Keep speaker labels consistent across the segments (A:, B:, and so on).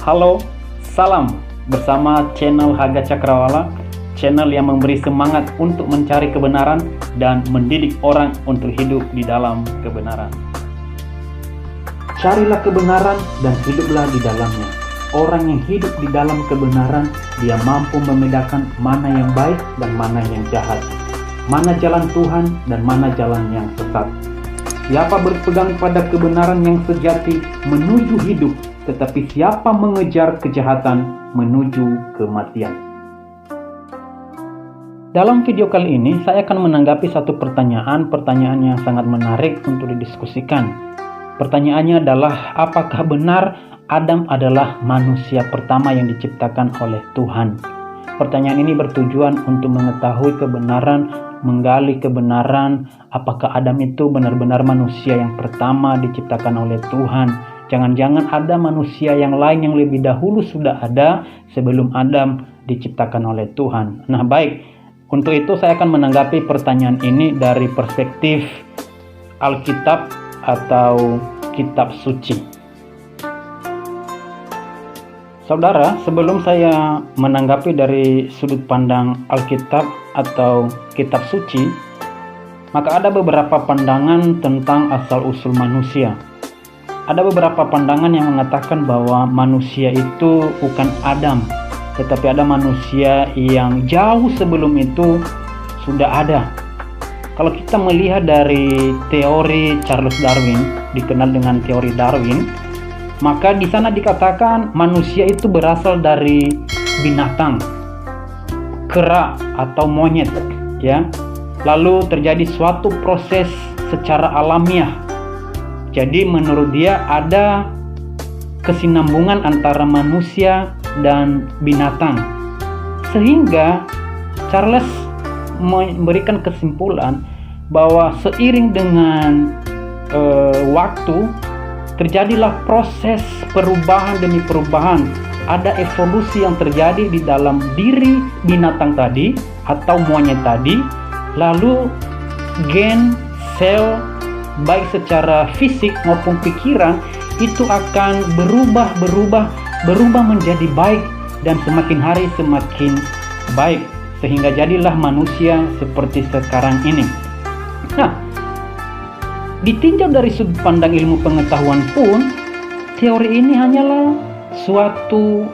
A: Halo, salam bersama channel Haga Cakrawala, channel yang memberi semangat untuk mencari kebenaran dan mendidik orang untuk hidup di dalam kebenaran. Carilah kebenaran dan hiduplah di dalamnya. Orang yang hidup di dalam kebenaran, dia mampu membedakan mana yang baik dan mana yang jahat, mana jalan Tuhan dan mana jalan yang sesat. Siapa berpegang pada kebenaran yang sejati menuju hidup, tetapi siapa mengejar kejahatan menuju kematian. Dalam video kali ini, saya akan menanggapi satu pertanyaan yang sangat menarik untuk didiskusikan. Pertanyaannya adalah, apakah benar Adam adalah manusia pertama yang diciptakan oleh Tuhan? Pertanyaan ini bertujuan untuk mengetahui kebenaran, menggali kebenaran, apakah Adam itu benar-benar manusia yang pertama diciptakan oleh Tuhan. Jangan-jangan ada manusia yang lain yang lebih dahulu sudah ada sebelum Adam diciptakan oleh Tuhan. Nah baik, untuk itu saya akan menanggapi pertanyaan ini dari perspektif Alkitab atau Kitab Suci. Saudara, sebelum saya menanggapi dari sudut pandang Alkitab atau Kitab Suci, maka ada beberapa pandangan tentang asal-usul manusia. Ada beberapa pandangan yang mengatakan bahwa manusia itu bukan Adam, tetapi ada manusia yang jauh sebelum itu sudah ada. Kalau kita melihat dari teori Charles Darwin, dikenal dengan teori Darwin, maka di sana dikatakan manusia itu berasal dari binatang, kera atau monyet, ya. Lalu terjadi suatu proses secara alamiah. Jadi menurut dia ada kesinambungan antara manusia dan binatang. Sehingga Charles memberikan kesimpulan bahwa seiring dengan waktu terjadilah proses perubahan demi perubahan. Ada evolusi yang terjadi di dalam diri binatang tadi atau monyet tadi. Lalu gen, sel, baik secara fisik maupun pikiran itu akan berubah menjadi baik dan semakin hari semakin baik sehingga jadilah manusia seperti sekarang ini. Nah, ditinjau dari sudut pandang ilmu pengetahuan pun, teori ini hanyalah suatu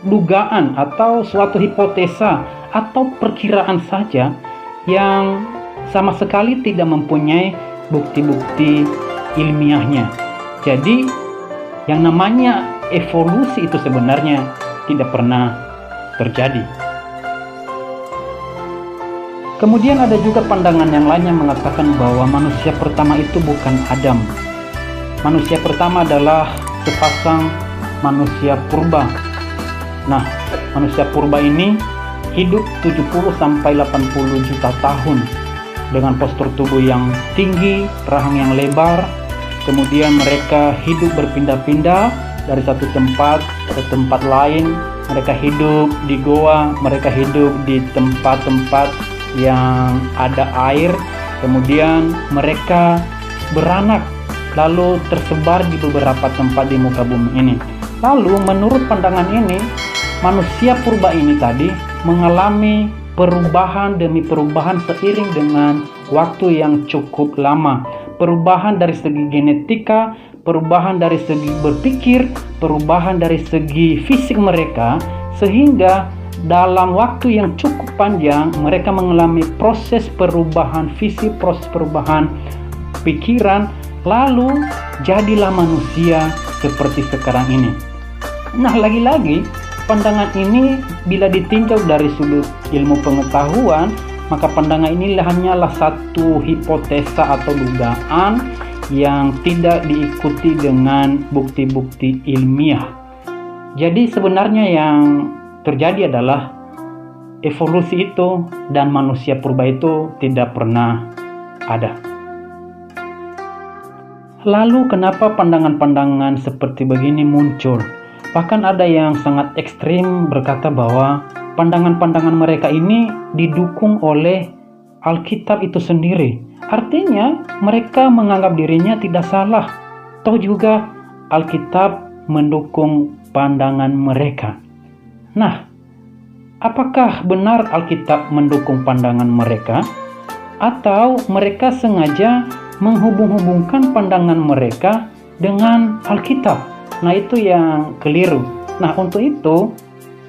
A: dugaan atau suatu hipotesa atau perkiraan saja yang sama sekali tidak mempunyai bukti-bukti ilmiahnya. Jadi yang namanya evolusi itu sebenarnya tidak pernah terjadi. Kemudian ada juga pandangan yang lain yang mengatakan bahwa manusia pertama itu bukan Adam. Manusia pertama adalah sepasang manusia purba. Nah, manusia purba ini hidup 70-80 juta tahun dengan postur tubuh yang tinggi, rahang yang lebar. Kemudian mereka hidup berpindah-pindah dari satu tempat ke tempat lain. Mereka hidup di goa, mereka hidup di tempat-tempat yang ada air. Kemudian mereka beranak, lalu tersebar di beberapa tempat di muka bumi ini. Lalu menurut pandangan ini, manusia purba ini tadi mengalami perubahan demi perubahan seiring dengan waktu yang cukup lama. Perubahan dari segi genetika, perubahan dari segi berpikir, perubahan dari segi fisik mereka, sehingga dalam waktu yang cukup panjang mereka mengalami proses perubahan fisik, proses perubahan pikiran, lalu jadilah manusia seperti sekarang ini. Nah, lagi-lagi pandangan ini bila ditinjau dari sudut ilmu pengetahuan, maka pandangan ini hanyalah satu hipotesa atau dugaan yang tidak diikuti dengan bukti-bukti ilmiah. Jadi sebenarnya yang terjadi adalah evolusi itu dan manusia purba itu tidak pernah ada. Lalu kenapa pandangan-pandangan seperti begini muncul? Bahkan ada yang sangat ekstrim berkata bahwa pandangan-pandangan mereka ini didukung oleh Alkitab itu sendiri. Artinya mereka menganggap dirinya tidak salah. Toh juga Alkitab mendukung pandangan mereka. Nah, apakah benar Alkitab mendukung pandangan mereka? Atau mereka sengaja menghubung-hubungkan pandangan mereka dengan Alkitab? Nah, itu yang keliru. Nah, untuk itu,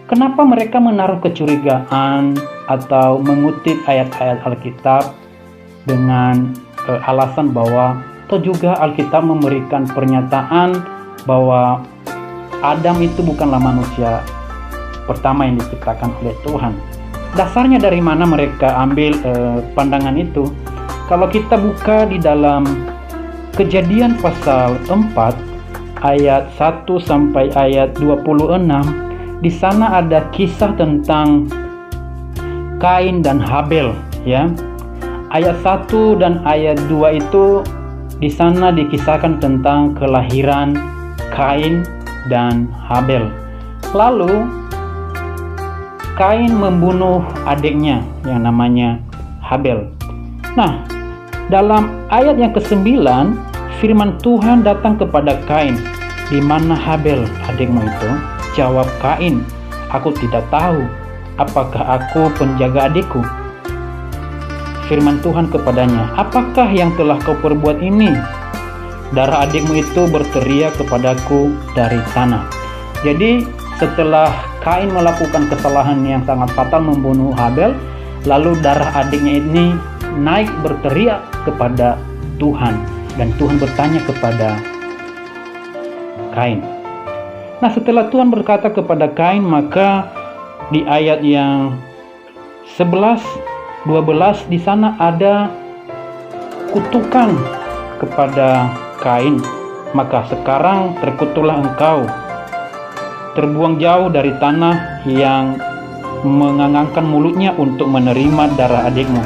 A: kenapa mereka menaruh kecurigaan atau mengutip ayat-ayat Alkitab dengan alasan bahwa atau juga Alkitab memberikan pernyataan bahwa Adam itu bukanlah manusia pertama yang diciptakan oleh Tuhan. Dasarnya dari mana mereka ambil pandangan itu? Kalau kita buka di dalam Kejadian pasal 4 ayat 1 sampai ayat 26, di sana ada kisah tentang Kain dan Habel, ya. Ayat 1 dan ayat 2 itu di sana dikisahkan tentang kelahiran Kain dan Habel. Lalu Kain membunuh adiknya yang namanya Habel. Nah, dalam ayat yang ke-9, firman Tuhan datang kepada Kain. "Di mana Habel adikmu itu?" Jawab Kain, "Aku tidak tahu. Apakah aku penjaga adikku?" Firman Tuhan kepadanya, "Apakah yang telah kau perbuat ini? Darah adikmu itu berteriak kepadaku dari tanah." Jadi setelah Kain melakukan kesalahan yang sangat fatal membunuh Habel, lalu darah adiknya ini naik berteriak kepada Tuhan, dan Tuhan bertanya kepada Kain. Nah, setelah Tuhan berkata kepada Kain, maka di ayat yang 11, 12 di sana ada kutukan kepada Kain. "Maka sekarang terkutuklah engkau, terbuang jauh dari tanah yang mengangangkan mulutnya untuk menerima darah adikmu."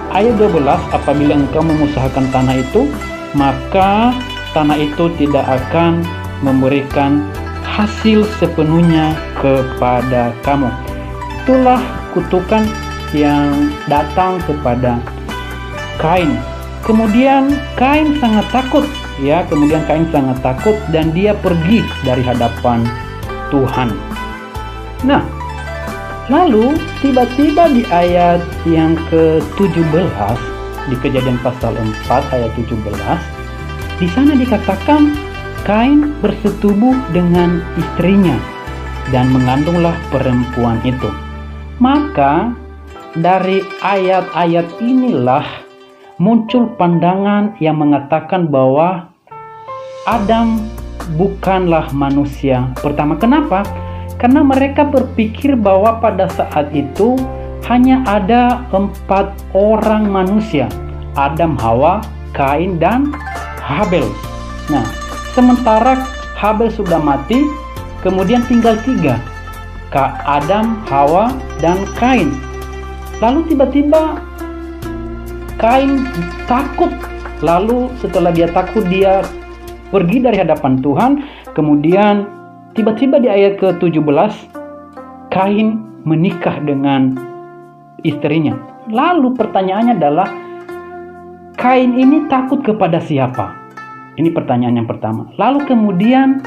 A: Ayat 12, "Apabila engkau mengusahakan tanah itu, maka tanah itu tidak akan memberikan hasil sepenuhnya kepada kamu." Itulah kutukan yang datang kepada Kain. Kemudian Kain sangat takut, ya. Kemudian Kain sangat takut dan dia pergi dari hadapan Tuhan. Nah, lalu tiba-tiba di ayat yang ke-17 di Kejadian pasal 4 ayat 17, di sana dikatakan Kain bersetubuh dengan istrinya dan mengandunglah perempuan itu. Maka dari ayat-ayat inilah muncul pandangan yang mengatakan bahwa Adam bukanlah manusia pertama. Kenapa? Karena mereka berpikir bahwa pada saat itu hanya ada 4 orang manusia: Adam, Hawa, Kain, dan Habel. Nah, sementara Habel sudah mati, kemudian tinggal 3, Adam, Hawa, dan Kain. Lalu tiba-tiba Kain takut. Lalu setelah dia takut, dia pergi dari hadapan Tuhan. Kemudian tiba-tiba di ayat ke-17 Kain menikah dengan istrinya. Lalu pertanyaannya adalah, Kain ini takut kepada siapa? Ini pertanyaan yang pertama. Lalu kemudian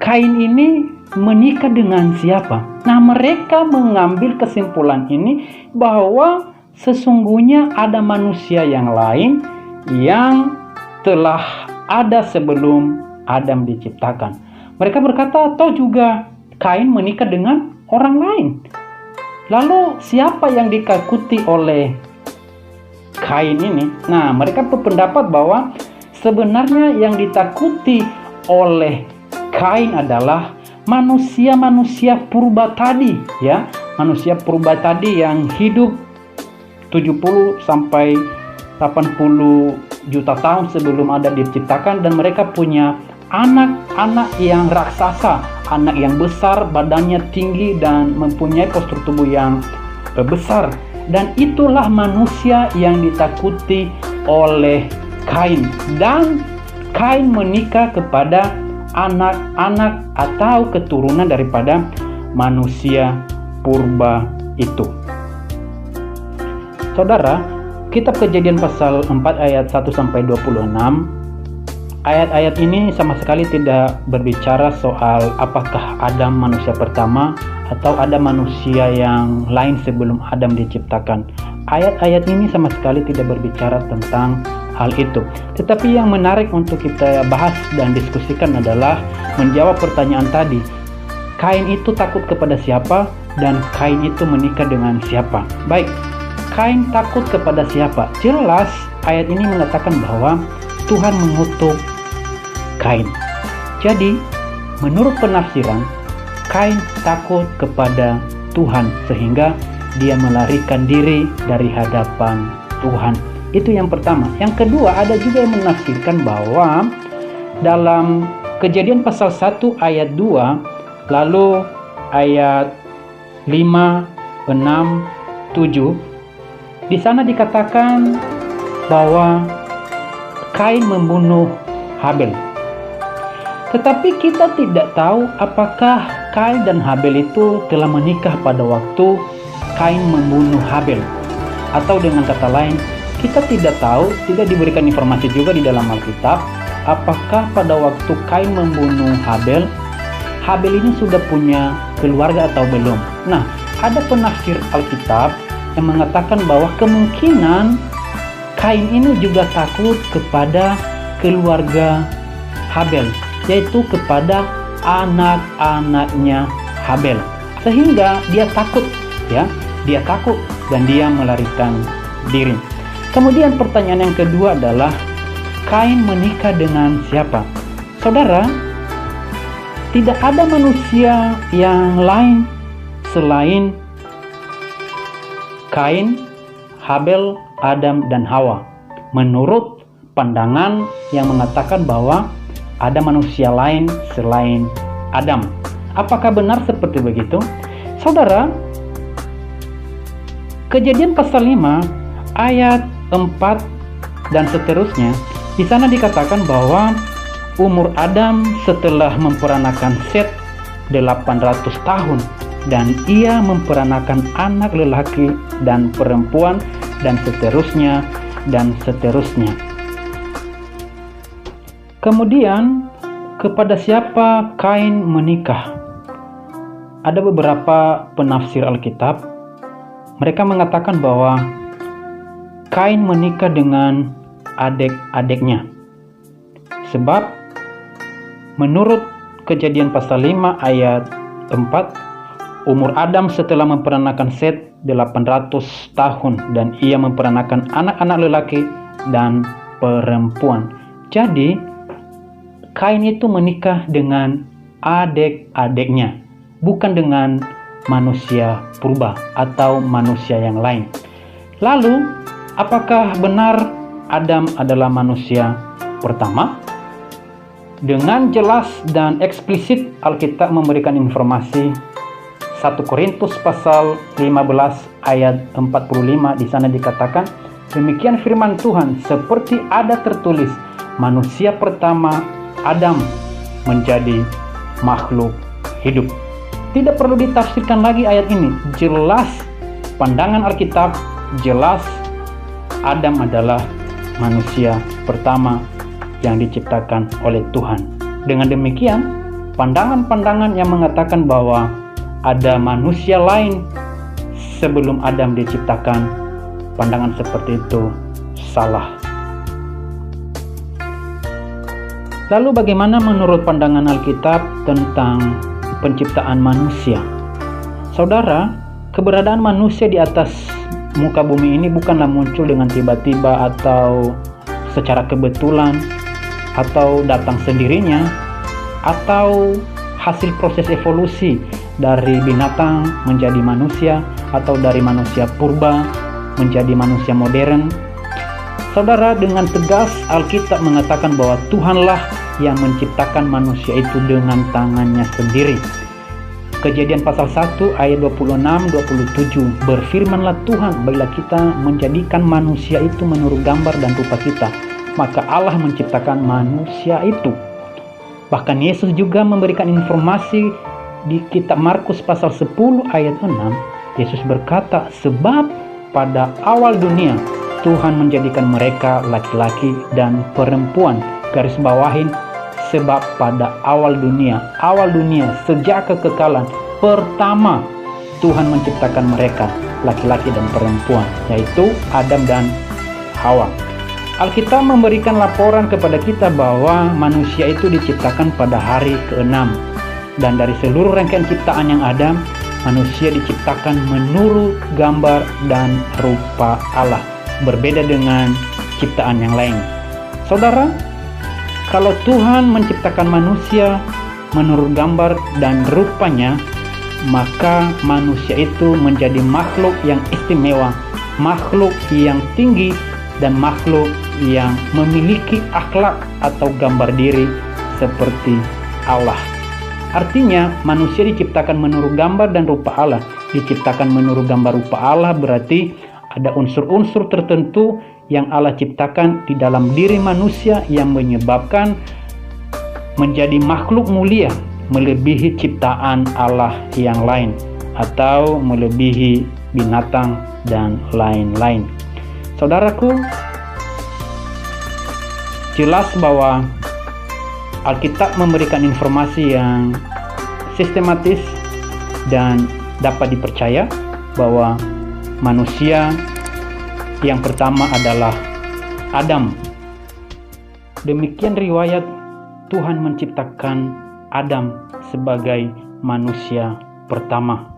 A: Kain ini menikah dengan siapa? Nah, mereka mengambil kesimpulan ini bahwa sesungguhnya ada manusia yang lain yang telah ada sebelum Adam diciptakan. Mereka berkata, atau juga Kain menikah dengan orang lain. Lalu siapa yang ditakuti oleh Kain ini? Nah, mereka berpendapat bahwa sebenarnya yang ditakuti oleh Kain adalah manusia-manusia purba tadi, ya. Manusia purba tadi yang hidup 70 sampai 80 juta tahun sebelum Adam diciptakan, dan mereka punya anak-anak yang raksasa, anak yang besar, badannya tinggi dan mempunyai postur tubuh yang besar. Dan itulah manusia yang ditakuti oleh Kain. Dan Kain menikah kepada anak-anak atau keturunan daripada manusia purba itu. Saudara, kitab Kejadian pasal 4 ayat 1 sampai 26 ayat-ayat ini sama sekali tidak berbicara soal apakah Adam manusia pertama atau ada manusia yang lain sebelum Adam diciptakan. Ayat-ayat ini sama sekali tidak berbicara tentang hal itu. Tetapi yang menarik untuk kita bahas dan diskusikan adalah menjawab pertanyaan tadi. Kain itu takut kepada siapa dan Kain itu menikah dengan siapa? Baik, Kain takut kepada siapa? Jelas ayat ini mengatakan bahwa Tuhan mengutuk Kain. Jadi, menurut penafsiran, Kain takut kepada Tuhan sehingga dia melarikan diri dari hadapan Tuhan. Itu yang pertama. Yang kedua, ada juga yang menafsirkan bahwa dalam Kejadian pasal 1 ayat 2, lalu ayat 5, 6, 7, di sana dikatakan bahwa Kain membunuh Habel. Tetapi kita tidak tahu apakah Kain dan Habel itu telah menikah pada waktu Kain membunuh Habel. Atau dengan kata lain, kita tidak tahu, tidak diberikan informasi juga di dalam Alkitab, apakah pada waktu Kain membunuh Habel, Habel ini sudah punya keluarga atau belum. Nah, ada penafsir Alkitab yang mengatakan bahwa kemungkinan Kain ini juga takut kepada keluarga Habel, yaitu kepada anak-anaknya Habel, sehingga dia takut, dia takut dan dia melarikan diri. Kemudian pertanyaan yang kedua adalah Kain menikah dengan siapa? Saudara, tidak ada manusia yang lain selain Kain, Habel, Adam, dan Hawa. Menurut pandangan yang mengatakan bahwa ada manusia lain selain Adam. Apakah benar seperti begitu? Saudara, Kejadian pasal 5 ayat 4 dan seterusnya, di sana dikatakan bahwa umur Adam setelah memperanakan Set 800 tahun dan ia memperanakan anak lelaki dan perempuan dan seterusnya dan seterusnya. Kemudian, kepada siapa Kain menikah? Ada beberapa penafsir Alkitab. Mereka mengatakan bahwa Kain menikah dengan adik-adiknya. Sebab menurut Kejadian pasal 5 ayat 4, umur Adam setelah memperanakan Set 800 tahun dan ia memperanakan anak-anak lelaki dan perempuan. Jadi, Kain itu menikah dengan adik-adiknya, bukan dengan manusia purba atau manusia yang lain. Lalu, apakah benar Adam adalah manusia pertama? Dengan jelas dan eksplisit Alkitab memberikan informasi. 1 Korintus pasal 15 ayat 45, di sana dikatakan, demikian firman Tuhan, seperti ada tertulis, manusia pertama Adam menjadi makhluk hidup. Tidak perlu ditafsirkan lagi ayat ini. Jelas pandangan Alkitab, jelas Adam adalah manusia pertama yang diciptakan oleh Tuhan. Dengan demikian, pandangan-pandangan yang mengatakan bahwa ada manusia lain sebelum Adam diciptakan, pandangan seperti itu salah. Lalu bagaimana menurut pandangan Alkitab tentang penciptaan manusia? Saudara, keberadaan manusia di atas muka bumi ini bukanlah muncul dengan tiba-tiba atau secara kebetulan atau datang sendirinya atau hasil proses evolusi dari binatang menjadi manusia atau dari manusia purba menjadi manusia modern. Saudara, dengan tegas Alkitab mengatakan bahwa Tuhanlah yang menciptakan manusia itu dengan tangannya sendiri. Kejadian pasal 1 ayat 26-27, berfirmanlah Tuhan, baiklah kita menjadikan manusia itu menurut gambar dan rupa kita. Maka Allah menciptakan manusia itu. Bahkan Yesus juga memberikan informasi di kitab Markus pasal 10 ayat 6. Yesus berkata, sebab pada awal dunia Tuhan menjadikan mereka laki-laki dan perempuan garis bawahin, sebab pada awal dunia sejak kekekalan pertama Tuhan menciptakan mereka, laki-laki dan perempuan, yaitu Adam dan Hawa. Alkitab memberikan laporan kepada kita bahwa manusia itu diciptakan pada hari ke-6. Dan dari seluruh rangkaian ciptaan yang ada, manusia diciptakan menurut gambar dan rupa Allah, berbeda dengan ciptaan yang lain. Saudara, kalau Tuhan menciptakan manusia menurut gambar dan rupanya, maka manusia itu menjadi makhluk yang istimewa, makhluk yang tinggi, dan makhluk yang memiliki akhlak atau gambar diri seperti Allah. Artinya manusia diciptakan menurut gambar dan rupa Allah. Diciptakan menurut gambar rupa Allah berarti ada unsur-unsur tertentu yang Allah ciptakan di dalam diri manusia yang menyebabkan menjadi makhluk mulia, melebihi ciptaan Allah yang lain atau melebihi binatang dan lain-lain. Saudaraku, jelas bahwa Alkitab memberikan informasi yang sistematis dan dapat dipercaya bahwa manusia yang pertama adalah Adam. Demikian riwayat Tuhan menciptakan Adam sebagai manusia pertama.